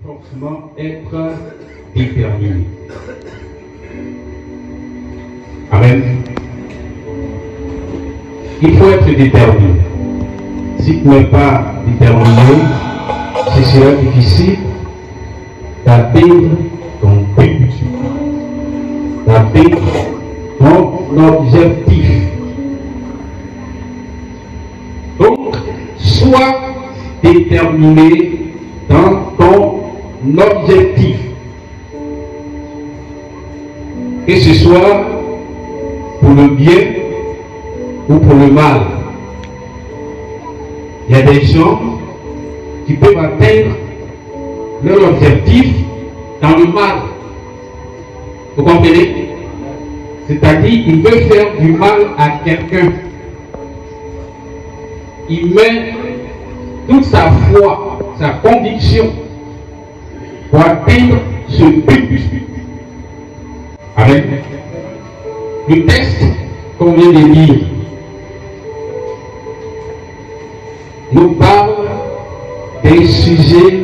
forcément être déterminé. Amen. Il faut être déterminé. Si tu n'es pas déterminé, ce sera difficile d'atteindre ton but, d'atteindre ton objectif. Donc, sois déterminé dans ton objectif. Que ce soit pour le bien ou pour le mal. Il y a des gens qui peuvent atteindre leur objectif dans le mal. Vous comprenez? C'est-à-dire qu'il veut faire du mal à quelqu'un. Il met toute sa foi, sa conviction pour atteindre ce but. Amen. Le texte qu'on vient de lire nous parle d'un sujet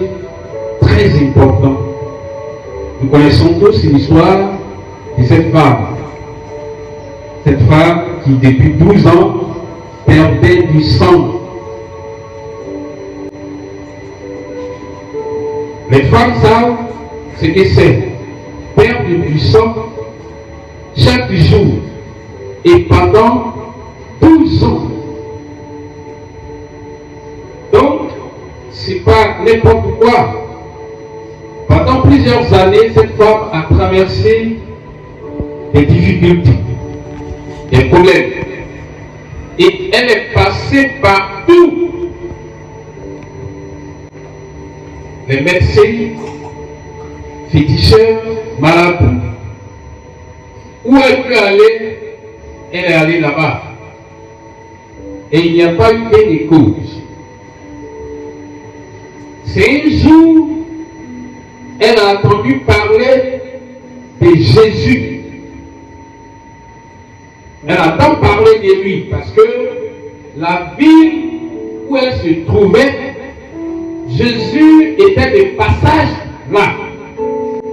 très important. Nous connaissons tous l'histoire de cette femme. Cette femme qui depuis 12 ans perdait du sang. Les femmes savent ce que c'est. Perdre du sang chaque jour et pendant 12 ans. Donc, c'est pas n'importe quoi. Pendant plusieurs années, cette femme a traversé des difficultés, des problèmes. Et elle est passée partout. Les médecins, féticheurs, marabouts. Où elle peut aller, elle est allée là-bas. Et il n'y a pas eu gain de cause. C'est un jour, elle a entendu parler de Jésus. Elle entend parler de lui parce que la ville où elle se trouvait, Jésus était de passage là.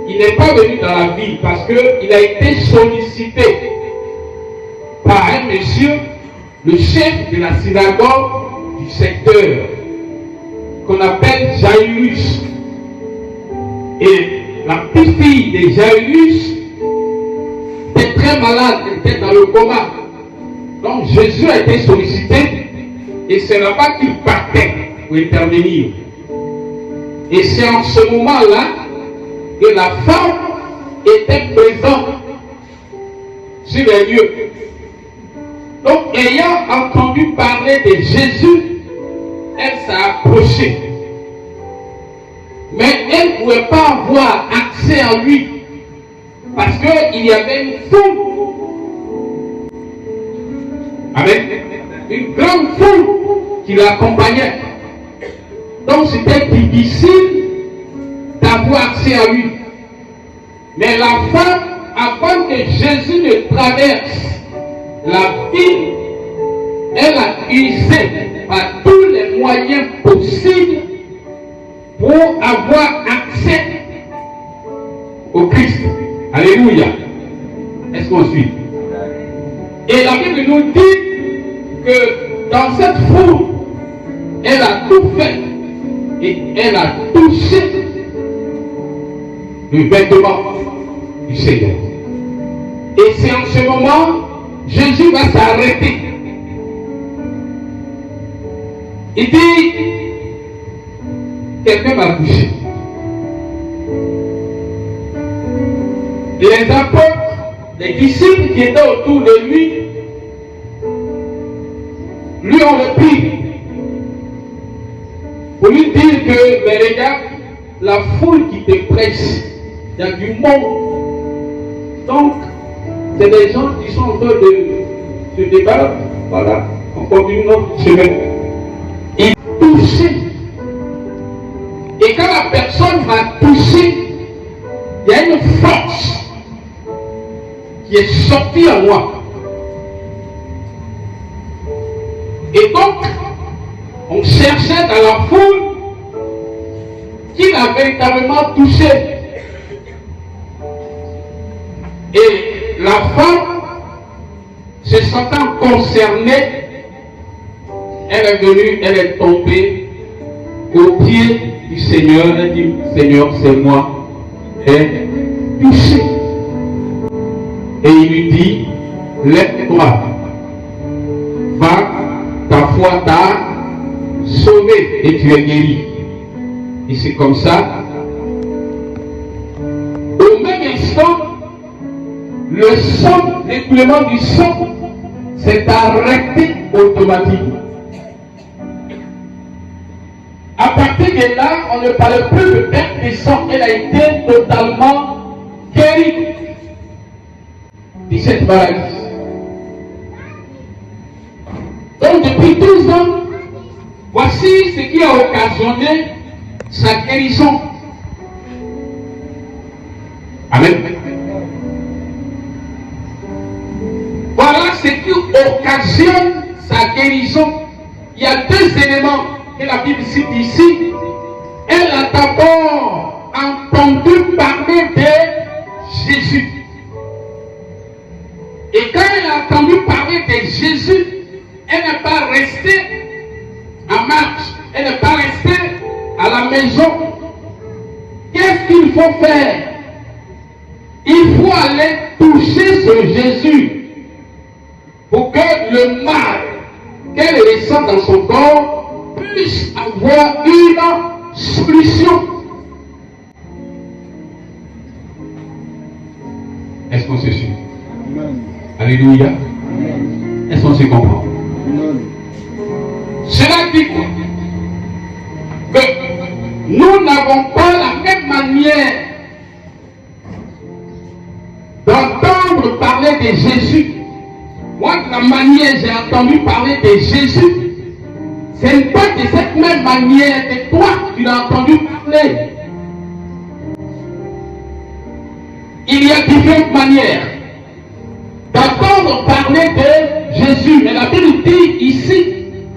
Il n'est pas venu dans la ville parce qu'il a été sollicité par un monsieur, le chef de la synagogue du secteur, qu'on appelle Jairus. Et la petite fille de Jairus était très malade, elle était dans le coma. Donc Jésus a été sollicité et c'est là-bas qu'il partait pour intervenir. Et c'est en ce moment-là que la femme était présente sur les lieux. Donc, ayant entendu parler de Jésus, elle s'est approchée. Mais elle ne pouvait pas avoir accès à lui parce qu'il y avait une foule. Avec une grande foule qui l'accompagnait. Donc c'était difficile d'avoir accès à lui. Mais la femme, avant que Jésus ne traverse la ville, elle a usé par tous les moyens possibles pour avoir accès au Christ. Alléluia. Est-ce qu'on suit? Et la Bible nous dit que dans cette foule, elle a tout fait. Et elle a touché le vêtement du Seigneur. Et c'est en ce moment, Jésus va s'arrêter. Il dit, quelqu'un m'a touché. Les apôtres, les disciples qui étaient autour de lui ont repris. Pour lui dire que, mais regarde, la foule qui te presse, il y a du monde. Donc, c'est des gens qui sont en train de se débattre. Voilà, on continue notre semaine. Il touchait. Et quand la personne m'a touché, il y a une force qui est sortie à moi. Et donc, on cherchait dans la foule qui l'a a véritablement touché. Et la femme, se sentant concernée, elle est venue, elle est tombée au pied du Seigneur. Elle dit, Seigneur, c'est moi. Elle est touchée. Et il lui dit, lève-toi, va, ta foi t'a sauvé et tu es guéri. Et c'est comme ça. Au même instant, le sang, l'écoulement du sang s'est arrêté automatiquement. À partir de là, on ne parle plus de perte de sang. Elle a été totalement guérie de cette maladie. Donc depuis 12 ans, voici ce qui a occasionné sa guérison. Amen. Voilà ce qui occasionne sa guérison. Il y a deux éléments que la Bible cite ici. Elle a d'abord entendu parler de Jésus. Et quand elle a entendu parler de Jésus, elle n'est pas restée en marche. Elle n'est pas restée à la maison. Qu'est-ce qu'il faut faire? Il faut aller toucher ce Jésus pour que le mal qu'elle ressent dans son corps puisse avoir une solution. Est-ce qu'on se suit? Alléluia. Est-ce qu'on se comprend? Cela dit quoi? Que nous n'avons pas la même manière d'entendre parler de Jésus. Moi, de la manière j'ai entendu parler de Jésus, ce n'est pas de cette même manière que toi tu l'as entendu parler. Il y a différentes manières d'entendre parler de Jésus. Mais la Bible dit ici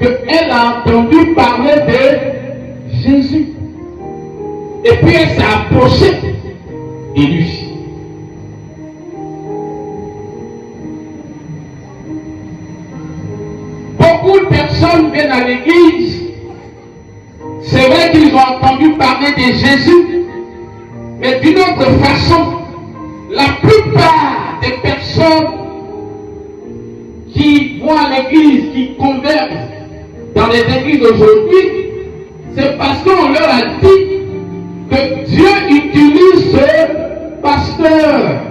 qu'elle a entendu parler de Jésus. Et puis elle s'est approchée de lui. Beaucoup de personnes viennent à l'église. C'est vrai qu'ils ont entendu parler de Jésus, mais d'une autre façon. La plupart des personnes qui vont à l'église, qui convergent dans les églises d'aujourd'hui, c'est parce qu'on leur a dit que Dieu utilise ce pasteur.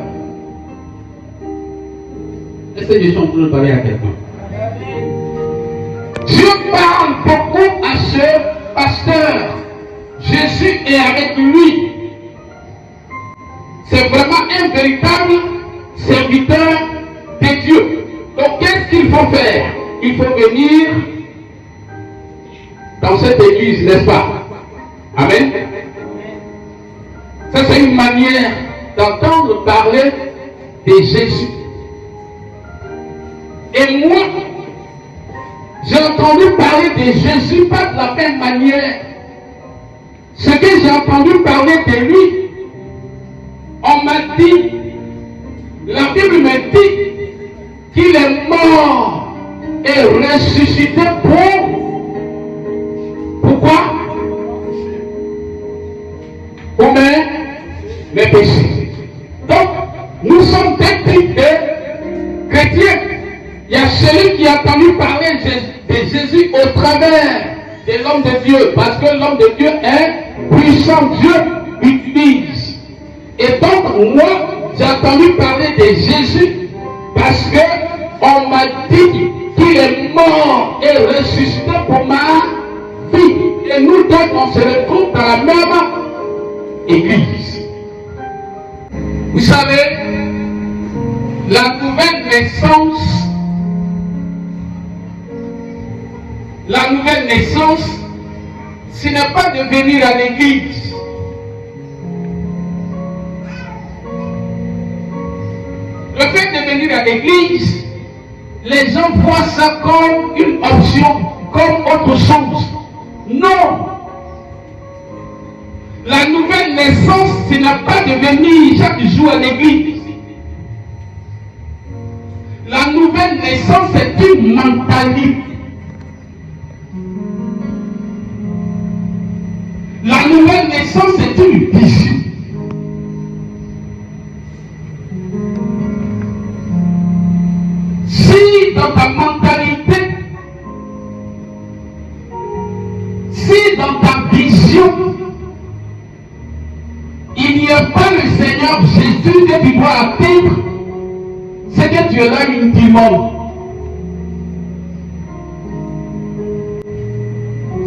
Est-ce que je suis en train de parler à quelqu'un? Dieu parle beaucoup à ce pasteur. Jésus est avec lui. C'est vraiment un véritable serviteur de Dieu. Donc qu'est-ce qu'il faut faire? Il faut venir dans cette église, n'est-ce pas? Amen. Ça c'est une manière d'entendre parler de Jésus. Et moi, j'ai entendu parler de Jésus pas de la même manière. Ce que j'ai entendu parler de lui, on m'a dit, la Bible me dit qu'il est mort et ressuscité pourquoi? Pour mes péchés. Donc, nous sommes des types de chrétiens. Il y a celui qui a entendu parler de Jésus au travers de l'homme de Dieu, parce que l'homme de Dieu est puissant. Dieu utilise. Et donc, moi, j'ai entendu parler de Jésus parce que on m'a dit qu'il est mort et ressuscité pour ma vie. Et nous deux, on se retrouve dans la même église. Vous savez, la nouvelle naissance, ce n'est pas de venir à l'église. Le fait de venir à l'église, les gens voient ça comme une option, comme autre chose. Non. La nouvelle naissance, ce n'est pas de venir chaque jour à l'église. La nouvelle naissance, c'est une mentalité. La nouvelle naissance, c'est une vision. Si dans ta mentalité, si dans ta vision, il n'y a pas le Seigneur Jésus que tu dois atteindre, c'est que tu es là intimement.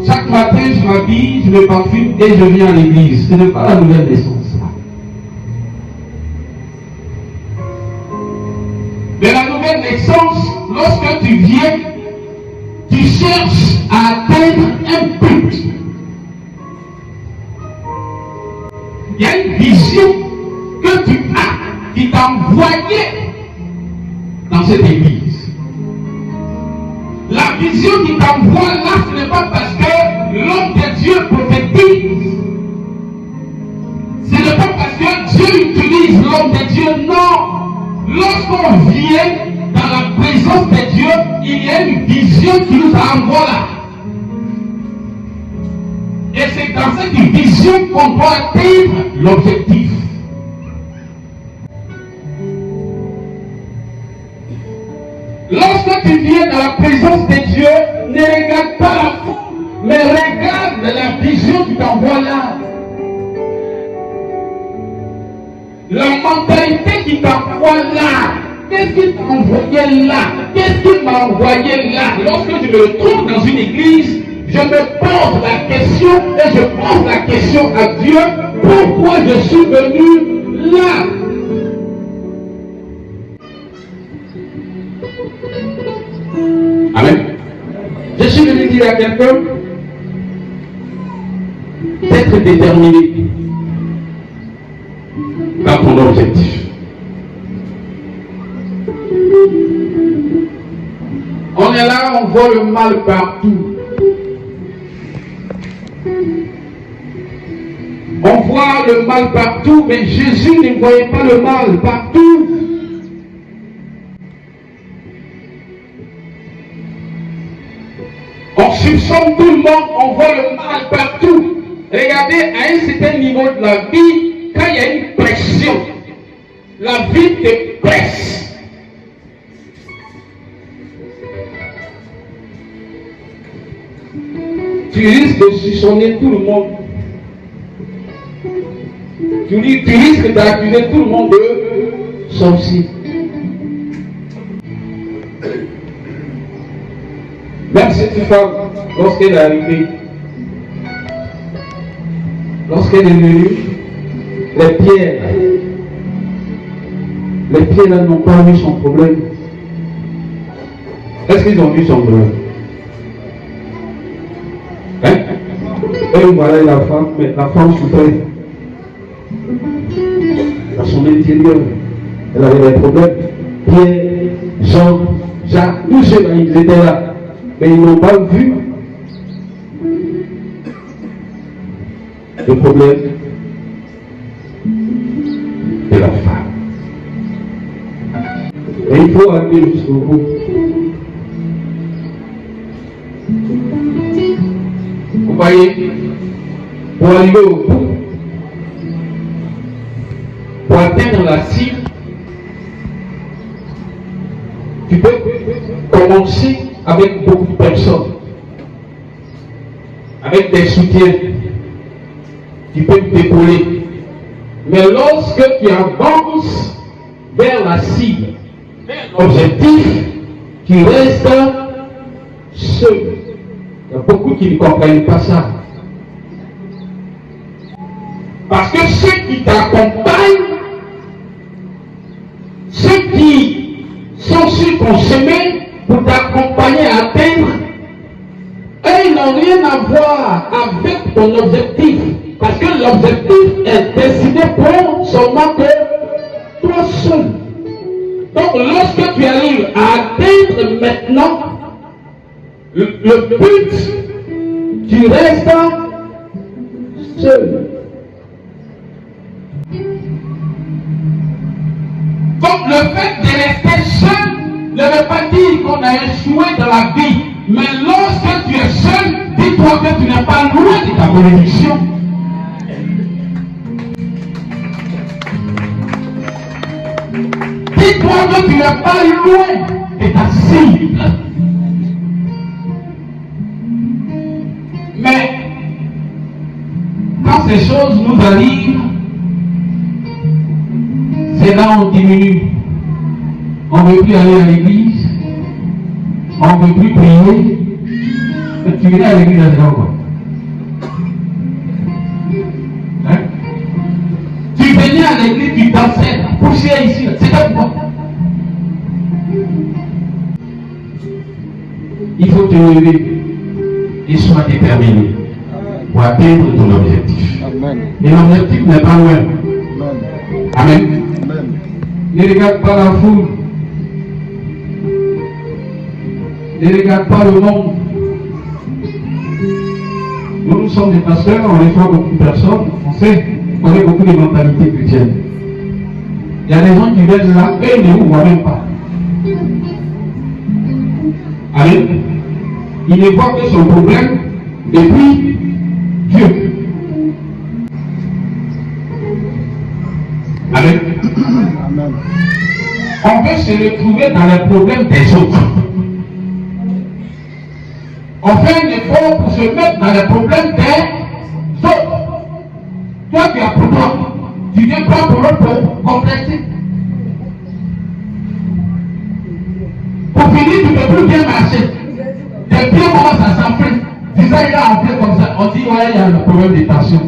Chaque matin, je m'habille, je me parfume et je viens à l'église. Ce n'est pas la nouvelle naissance. Mais la nouvelle naissance, lorsque tu viens, tu cherches à atteindre un but. Il y a une vision que tu as qui t'a envoyé dans cette église. La vision qui t'envoie là, ce n'est pas parce que l'homme de Dieu prophétise. Ce n'est pas parce que Dieu utilise l'homme de Dieu, non. Lorsqu'on vient dans la présence de Dieu, il y a une vision qui nous envoie là. Et c'est dans cette vision qu'on doit atteindre l'objectif. Lorsque tu viens dans la présence de Dieu, ne regarde pas la foule, mais regarde la vision qui t'envoie là. La mentalité qui t'envoie là. Qu'est-ce qui t'a envoyé là? Qu'est-ce qui m'a envoyé là? Lorsque je me trouve dans une église, je me pose la question et je pose la question à Dieu. Pourquoi je suis venu là? Amen. Je suis venu dire à quelqu'un d'être déterminé dans ton objectif. On est là, on voit le mal partout. On voit le mal partout, mais Jésus ne voyait pas le mal partout. On soupçonne tout le monde, on voit le mal partout. Regardez, à un certain niveau de la vie, quand il y a une pression, la vie te presse. Tu risques de soupçonner tout le monde. Tu risques d'accuser tout le monde de sorcier. Même cette femme, lorsqu'elle est arrivée, lorsqu'elle est venue, les pierres n'ont pas vu son problème. Est-ce qu'ils ont vu son problème? Hein? Et voilà la femme, mais la femme souffrait. Dans son intérieur, elle avait des problèmes. Pierre, Jean, Jacques, tous ceux-là, ils étaient là. Mais ils n'ont pas vu le problème de la femme. Et il faut aller jusqu'au bout. Vous voyez, pour arriver au bout, pour atteindre la cible, tu peux commencer avec beaucoup de personnes, avec des soutiens, qui peuvent t'épauler. Mais lorsque tu avances vers la cible, vers l'objectif, tu restes seul. Il y a beaucoup qui ne comprennent pas ça. Parce que ceux qui t'accompagnent, ceux qui sont sur ton chemin pour t'accompagner à atteindre, eux, ils n'ont rien à voir avec ton objectif. Parce que l'objectif est décidé pour seulement que toi seul. Donc, lorsque tu arrives à atteindre maintenant le but, tu restes seul. fait de rester seul ne veut pas dire qu'on a échoué dans la vie. Mais lorsque tu es seul, dis-toi que tu n'es pas loin de ta bénédiction. Dis-toi que tu n'es pas loin de ta cible. Mais quand ces choses nous arrivent, c'est là où on diminue. On ne veut plus aller à l'église. On ne veut plus prier. Mais tu viens à l'église à quoi? Hein? Tu venais à l'église, tu dansais, poussais ici. C'était quoi? Il faut te lever et sois déterminé pour atteindre ton objectif. Amen. Et l'objectif n'est pas loin. Amen. Amen. Ne regarde pas la foule. Ne regarde pas le monde. Nous sommes des pasteurs, on reçoit beaucoup de personnes, on sait, on connaît beaucoup de mentalités chrétiennes. Il y a des gens qui viennent là, et ne vous voient même pas. Amen. Il ne voit que son problème depuis Dieu. Amen. Amen. On veut se retrouver dans les problèmes des autres. On fait un effort pour se mettre dans les problèmes des autres. Toi, tu as pour toi. Tu viens pas pour l'autre pour compléter. Pour finir, tu ne peux plus bien marcher. Tes pieds commencent à s'enfler. Disant, il a enflé comme ça. On dit, ouais, il y a le problème de tension.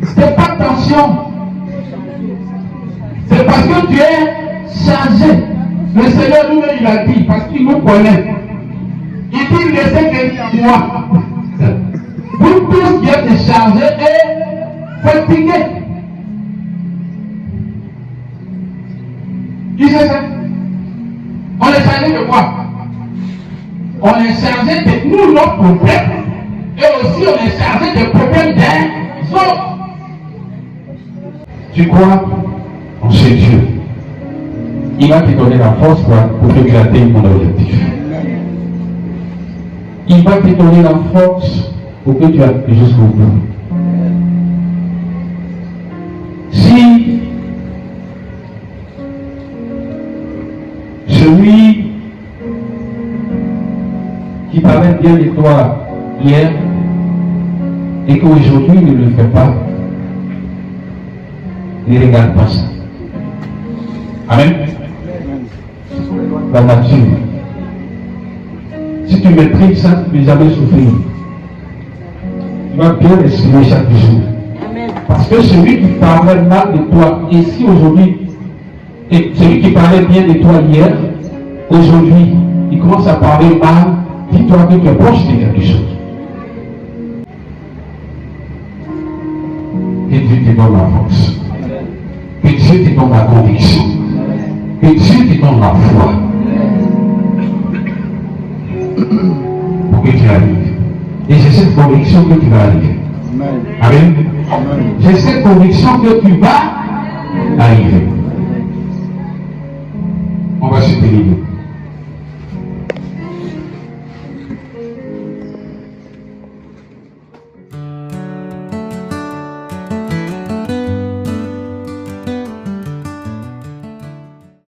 C'est pas tension. C'est parce que tu es chargé. Le Seigneur lui-même, il a dit, parce qu'il nous connaît. Il dit, laissez que moi. Vous tous qui êtes chargés et fatigués. Qui c'est ça? On est chargé de quoi? On est chargé de nous, nos problèmes. Et aussi, on est chargé des problèmes des autres. Tu crois en ce Dieu? Il va te donner la force pour que tu atteignes ton objectif. Il va te donner la force pour que tu ailles jusqu'au bout. Si celui qui parlait bien de toi hier et qu'aujourd'hui ne le fait pas, ne regarde pas ça. Amen. La nature. Si tu maîtrises ça, tu ne peux jamais souffrir. Tu vas bien respirer chaque jour. Amen. Parce que celui qui parlait mal de toi, ici aujourd'hui, et celui qui parlait bien de toi hier, aujourd'hui, il commence à parler mal, dis-toi que tu es proche de quelque chose. Que Dieu te donne la force. Que Dieu te donne la conviction. Que Dieu te donne la foi. Pour que tu arrives. Et j'ai cette conviction que tu vas arriver. Amen. Amen. J'ai cette conviction que tu vas arriver. On va se terminer.